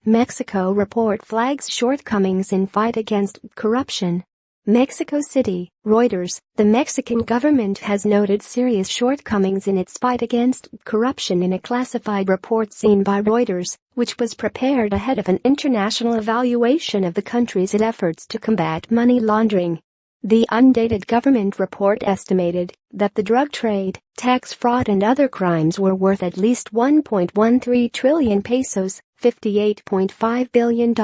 Mexico report flags shortcomings in fight against corruption. Mexico City, Reuters. The Mexican government has noted serious shortcomings in its fight against corruption in a classified report seen by Reuters, which was prepared ahead of an international evaluation of the country's efforts to combat money laundering. The undated government report estimated that the drug trade, tax fraud and other crimes were worth at least 1.13 trillion pesos, $58.5 billion,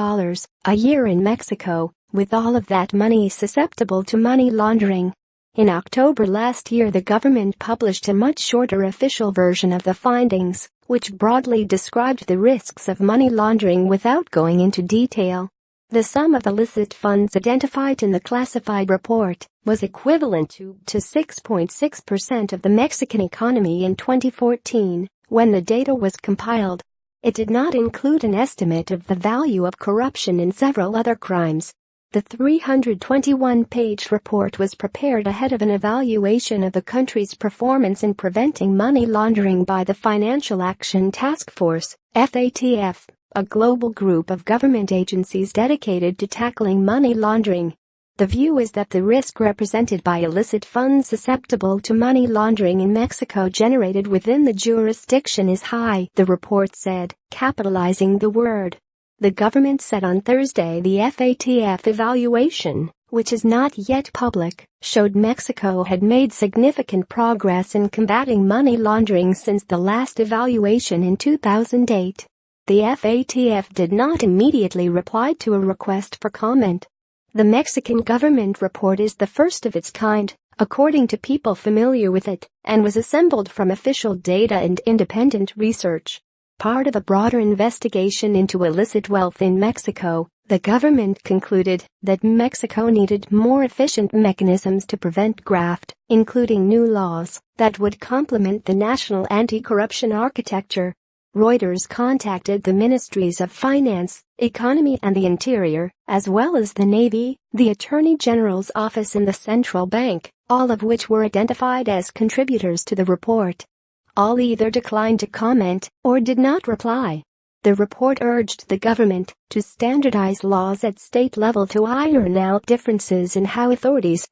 a year in Mexico, with all of that money susceptible to money laundering. In October last year, the government published a much shorter official version of the findings, which broadly described the risks of money laundering without going into detail. The sum of illicit funds identified in the classified report was equivalent to 6.6% of the Mexican economy in 2014, when the data was compiled. It did not include an estimate of the value of corruption in several other crimes. The 321-page report was prepared ahead of an evaluation of the country's performance in preventing money laundering by the Financial Action Task Force, f.ight, a global group of government agencies dedicated to tackling money laundering. The view is that the risk represented by illicit funds susceptible to money laundering in Mexico generated within the jurisdiction is high, the report said, capitalizing the word. The government said on Thursday the f.ight evaluation, which is not yet public, showed Mexico had made significant progress in combating money laundering since the last evaluation in 2008. The f.ight did not immediately reply to a request for comment. The Mexican government report is the first of its kind, according to people familiar with it, and was assembled from official data and independent research. Part of a broader investigation into illicit wealth in Mexico, the government concluded that Mexico needed more efficient mechanisms to prevent graft, including new laws that would complement the national anti-corruption architecture. Reuters contacted the Ministries of Finance, Economy and the Interior, as well as the Navy, the Attorney General's office and the Central Bank, all of which were identified as contributors to the report. All either declined to comment or did not reply. The report urged the government to standardize laws at state level to iron out differences in how authorities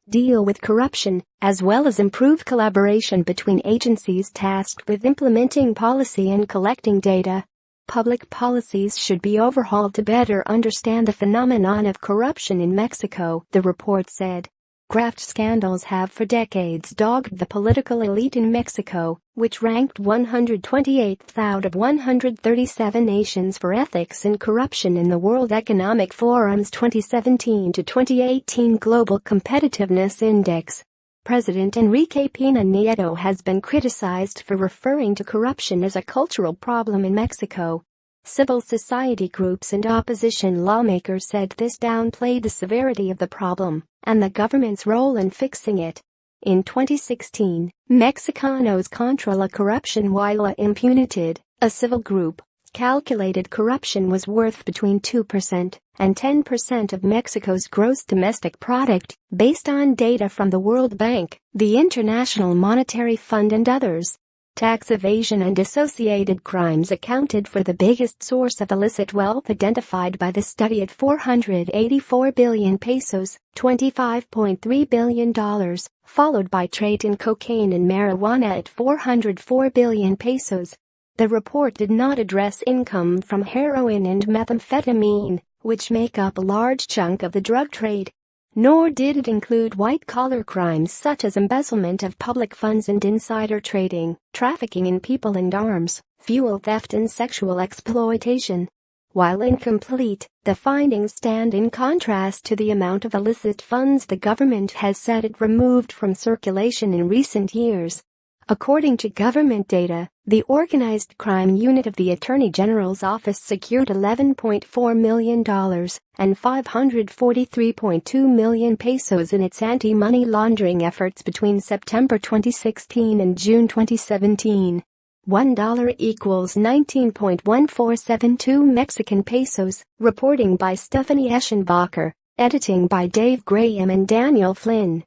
deal with corruption, as well as improve collaboration between agencies tasked with implementing policy and collecting data. Public policies should be overhauled to better understand the phenomenon of corruption in Mexico, the report said. Graft scandals have for decades dogged the political elite in Mexico, which ranked 128th out of 137 nations for ethics and corruption in the World Economic Forum's 2017 to 2018 Global Competitiveness Index. President Enrique Peña Nieto has been criticized for referring to corruption as a cultural problem in Mexico. Civil society groups and opposition lawmakers said this downplayed the severity of the problem and the government's role in fixing it. In 2016, Mexicanos contra la Corrupción y la Impunidad, a civil group, calculated corruption was worth between 2% and 10% of Mexico's gross domestic product, based on data from the World Bank, the International Monetary Fund and others. Tax evasion and associated crimes accounted for the biggest source of illicit wealth identified by the study at 484 billion pesos, $25.3 billion, followed by trade in cocaine and marijuana at 404 billion pesos. The report did not address income from heroin and methamphetamine, which make up a large chunk of the drug trade. Nor did it include white-collar crimes such as embezzlement of public funds and insider trading, trafficking in people and arms, fuel theft and sexual exploitation. While incomplete, the findings stand in contrast to the amount of illicit funds the government has said it removed from circulation in recent years. According to government data, the Organized Crime Unit of the Attorney General's office secured $11.4 million and 543.2 million pesos in its anti-money laundering efforts between September 2016 and June 2017. $1 equals 19.1472 Mexican pesos, reporting by Stephanie Eschenbacher, editing by Dave Graham and Daniel Flynn.